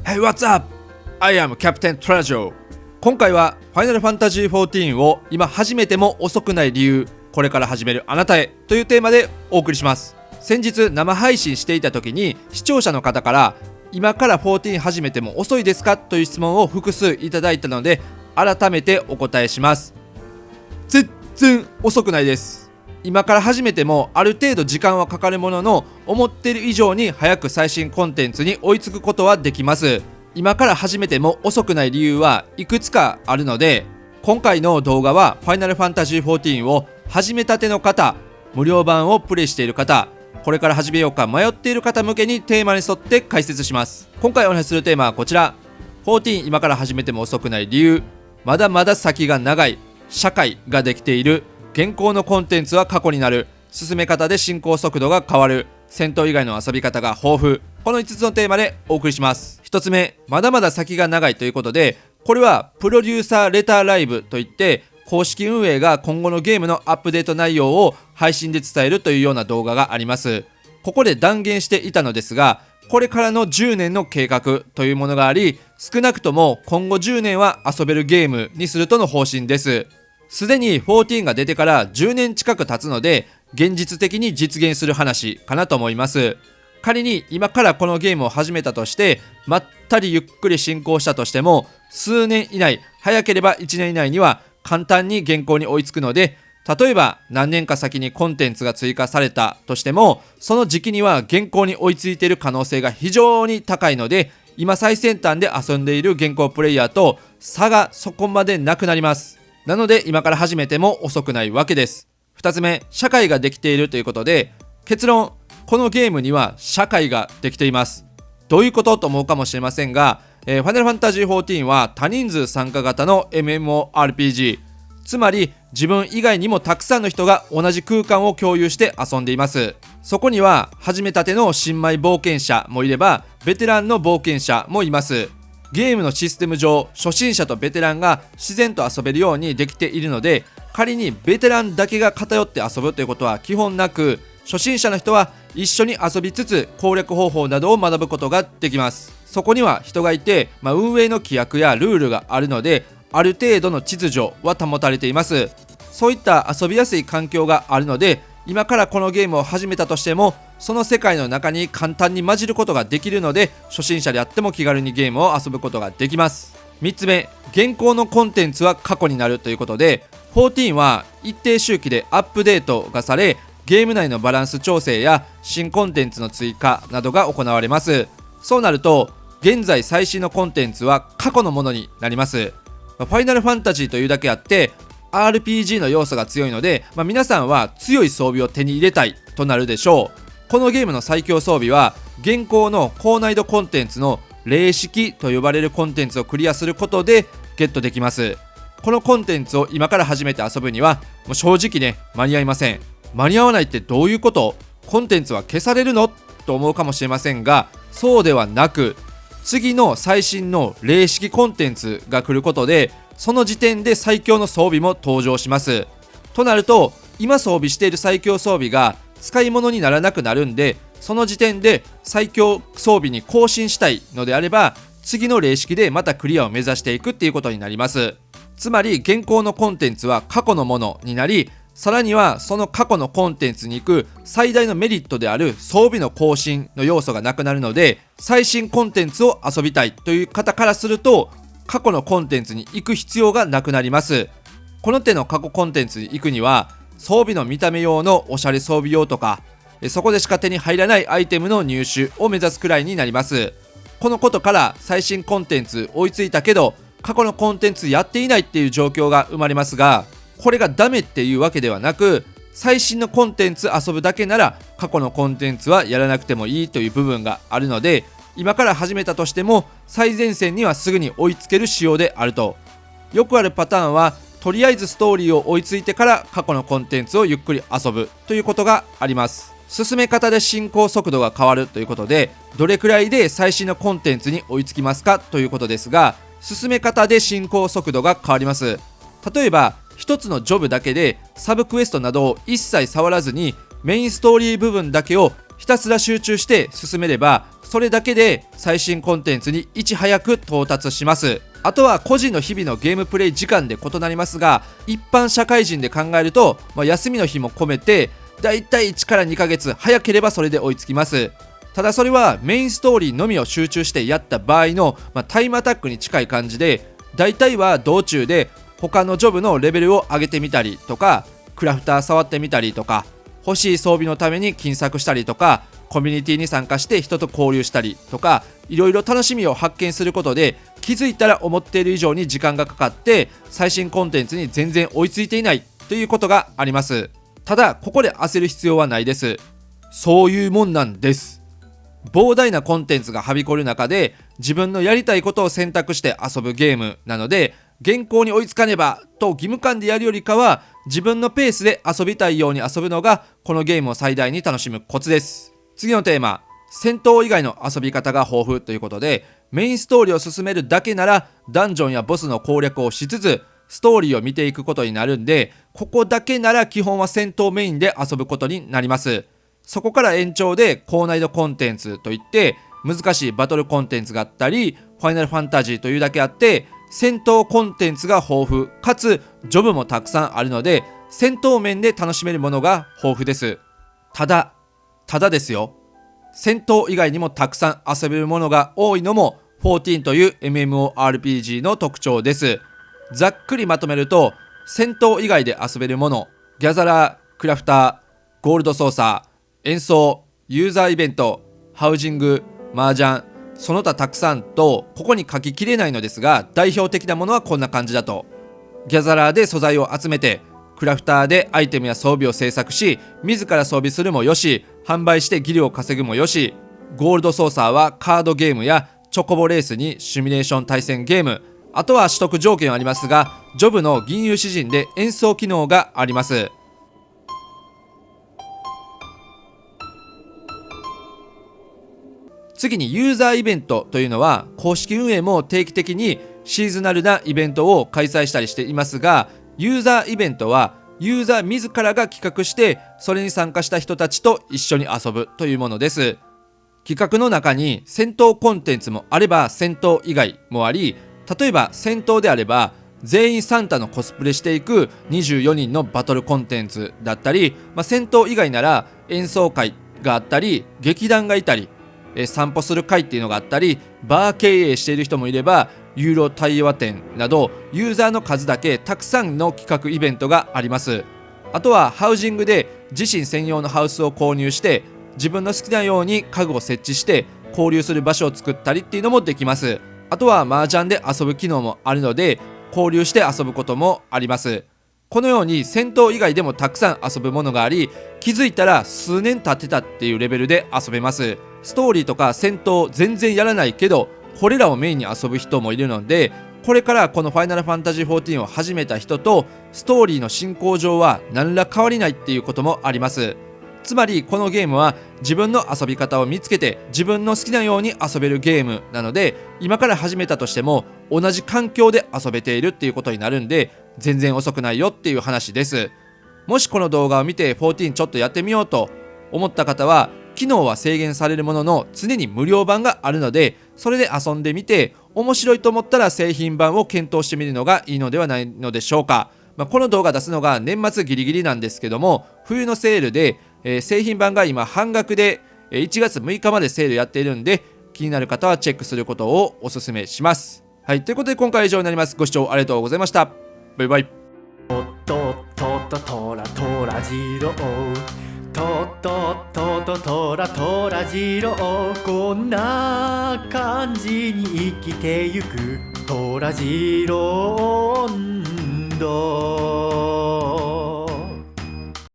Hey, what's up? I am Captain Treasure. 今回は Final Fantasy XIV を今始めても遅くない理由、これから始めるあなたへというテーマでお送りします。先日生配信していた時に視聴者の方から今から14始めても遅いですかという質問を複数いただいたので改めてお答えします。全然遅くないです。今から始めてもある程度時間はかかるものの、思っている以上に早く最新コンテンツに追いつくことはできます。今から始めても遅くない理由はいくつかあるので、今回の動画は Final Fantasy XIV を始めたての方、無料版をプレイしている方、これから始めようか迷っている方向けにテーマに沿って解説します。今回お話しするテーマはこちら。14今から始めても遅くない理由、まだまだ先が長い、社会ができている、現行のコンテンツは過去になる、進め方で進行速度が変わる、戦闘以外の遊び方が豊富、この5つのテーマでお送りします。1つ目、まだまだ先が長いということで、これはプロデューサーレターライブといって公式運営が今後のゲームのアップデート内容を配信で伝えるというような動画があります。ここで断言していたのですが、これからの10年の計画というものがあり、少なくとも今後10年は遊べるゲームにするとの方針です。すでに14が出てから10年近く経つので、現実的に実現する話かなと思います。仮に今からこのゲームを始めたとして、まったりゆっくり進行したとしても、数年以内、早ければ1年以内には簡単に現行に追いつくので、例えば何年か先にコンテンツが追加されたとしても、その時期には現行に追いついている可能性が非常に高いので、今最先端で遊んでいる現行プレイヤーと差がそこまでなくなります。なので今から始めても遅くないわけです。2つ目、社会ができているということで、結論、このゲームには社会ができています。どういうことと思うかもしれませんが、Final Fantasy XIV は多人数参加型の MMORPG、つまり自分以外にもたくさんの人が同じ空間を共有して遊んでいます。そこには始めたての新米冒険者もいれば、ベテランの冒険者もいます。ゲームのシステム上、初心者とベテランが自然と遊べるようにできているので、仮にベテランだけが偏って遊ぶということは基本なく、初心者の人は一緒に遊びつつ攻略方法などを学ぶことができます。そこには人がいて、運営の規約やルールがあるので、ある程度の秩序は保たれています。そういった遊びやすい環境があるので、今からこのゲームを始めたとしても、その世界の中に簡単に混じることができるので、初心者であっても気軽にゲームを遊ぶことができます。3つ目、現行のコンテンツは過去になるということで、14は一定周期でアップデートがされ、ゲーム内のバランス調整や新コンテンツの追加などが行われます。そうなると、現在最新のコンテンツは過去のものになります。ファイナルファンタジーというだけあって、RPG の要素が強いので、皆さんは強い装備を手に入れたいとなるでしょう。このゲームの最強装備は、現行の高難易度コンテンツの霊式と呼ばれるコンテンツをクリアすることでゲットできます。このコンテンツを今から始めて遊ぶには、もう正直ね、間に合いません。間に合わないってどういうこと？コンテンツは消されるの？と思うかもしれませんが、そうではなく、次の最新の霊式コンテンツが来ることで、その時点で最強の装備も登場します。となると、今装備している最強装備が使い物にならなくなるんで、その時点で最強装備に更新したいのであれば、次の霊式でまたクリアを目指していくっていうことになります。つまり現行のコンテンツは過去のものになり、さらにはその過去のコンテンツに行く最大のメリットである装備の更新の要素がなくなるので、最新コンテンツを遊びたいという方からすると、過去のコンテンツに行く必要がなくなります。この手の過去コンテンツに行くには、装備の見た目用のおしゃれ装備用とか、そこでしか手に入らないアイテムの入手を目指すくらいになります。このことから最新コンテンツ追いついたけど、過去のコンテンツやっていないっていう状況が生まれますが、これがダメっていうわけではなく、最新のコンテンツ遊ぶだけなら過去のコンテンツはやらなくてもいいという部分があるので、今から始めたとしても最前線にはすぐに追いつける仕様であると。よくあるパターンは、とりあえずストーリーを追いついてから過去のコンテンツをゆっくり遊ぶということがあります。進め方で進行速度が変わるということで、どれくらいで最新のコンテンツに追いつきますかということですが、進め方で進行速度が変わります。例えば一つのジョブだけでサブクエストなどを一切触らずにメインストーリー部分だけをひたすら集中して進めれば、それだけで最新コンテンツにいち早く到達します。あとは個人の日々のゲームプレイ時間で異なりますが、一般社会人で考えると、休みの日も込めてだいたい1から2ヶ月、早ければそれで追いつきます。ただそれはメインストーリーのみを集中してやった場合の、タイムアタックに近い感じで、だいたいは道中で他のジョブのレベルを上げてみたりとか、クラフター触ってみたりとか、欲しい装備のために金策したりとか、コミュニティに参加して人と交流したりとか、いろいろ楽しみを発見することで、気づいたら思っている以上に時間がかかって最新コンテンツに全然追いついていないということがあります。ただここで焦る必要はないです。そういうもんなんです。膨大なコンテンツがはびこる中で自分のやりたいことを選択して遊ぶゲームなので、現行に追いつかねばと義務感でやるよりかは、自分のペースで遊びたいように遊ぶのがこのゲームを最大に楽しむコツです。次のテーマ、戦闘以外の遊び方が豊富ということで、メインストーリーを進めるだけならダンジョンやボスの攻略をしつつストーリーを見ていくことになるんで、ここだけなら基本は戦闘メインで遊ぶことになります。そこから延長で高難易度コンテンツといって難しいバトルコンテンツがあったり、ファイナルファンタジーというだけあって戦闘コンテンツが豊富かつジョブもたくさんあるので、戦闘面で楽しめるものが豊富です。ただですよ、戦闘以外にもたくさん遊べるものが多いのも14という MMORPG の特徴です。ざっくりまとめると、戦闘以外で遊べるもの、ギャザラー、クラフター、ゴールド操作、演奏、ユーザーイベント、ハウジング、麻雀、その他たくさんとここに書ききれないのですが、代表的なものはこんな感じだと。ギャザラーで素材を集めて、クラフターでアイテムや装備を制作し、自ら装備するもよし、販売してギルを稼ぐもよし、ゴールド操作はカードゲームやチョコボレースにシミュレーション対戦ゲーム、あとは取得条件はありますが、ジョブの銀融詩人で演奏機能があります。次にユーザーイベントというのは、公式運営も定期的にシーズナルなイベントを開催したりしていますが、ユーザーイベントはユーザー自らが企画してそれに参加した人たちと一緒に遊ぶというものです。企画の中に戦闘コンテンツもあれば戦闘以外もあり、例えば戦闘であれば全員サンタのコスプレしていく24人のバトルコンテンツだったり、戦闘以外なら演奏会があったり劇団がいたり、散歩する会っていうのがあったり、バー経営している人もいればユーロ対話店などユーザーの数だけたくさんの企画イベントがあります。あとはハウジングで自身専用のハウスを購入して自分の好きなように家具を設置して交流する場所を作ったりっていうのもできます。あとは麻雀で遊ぶ機能もあるので交流して遊ぶこともあります。このように戦闘以外でもたくさん遊ぶものがあり、気づいたら数年経ってたっていうレベルで遊べます。ストーリーとか戦闘全然やらないけどこれらをメインに遊ぶ人もいるので、これからこのファイナルファンタジー14を始めた人とストーリーの進行上は何ら変わりないっていうこともあります。つまりこのゲームは自分の遊び方を見つけて自分の好きなように遊べるゲームなので、今から始めたとしても同じ環境で遊べているっていうことになるんで、全然遅くないよっていう話です。もしこの動画を見て14ちょっとやってみようと思った方は、機能は制限されるものの常に無料版があるので、それで遊んでみて面白いと思ったら製品版を検討してみるのがいいのではないのでしょうか。この動画出すのが年末ギリギリなんですけども、冬のセールで、製品版が今半額で1月6日までセールやっているんで、気になる方はチェックすることをお勧めします。はい、ということで今回は以上になります。ご視聴ありがとうございました。バイバイ。とっとととらとらじろう、とっとととらとらじろう、こんな感じに生きてゆくとらじろう、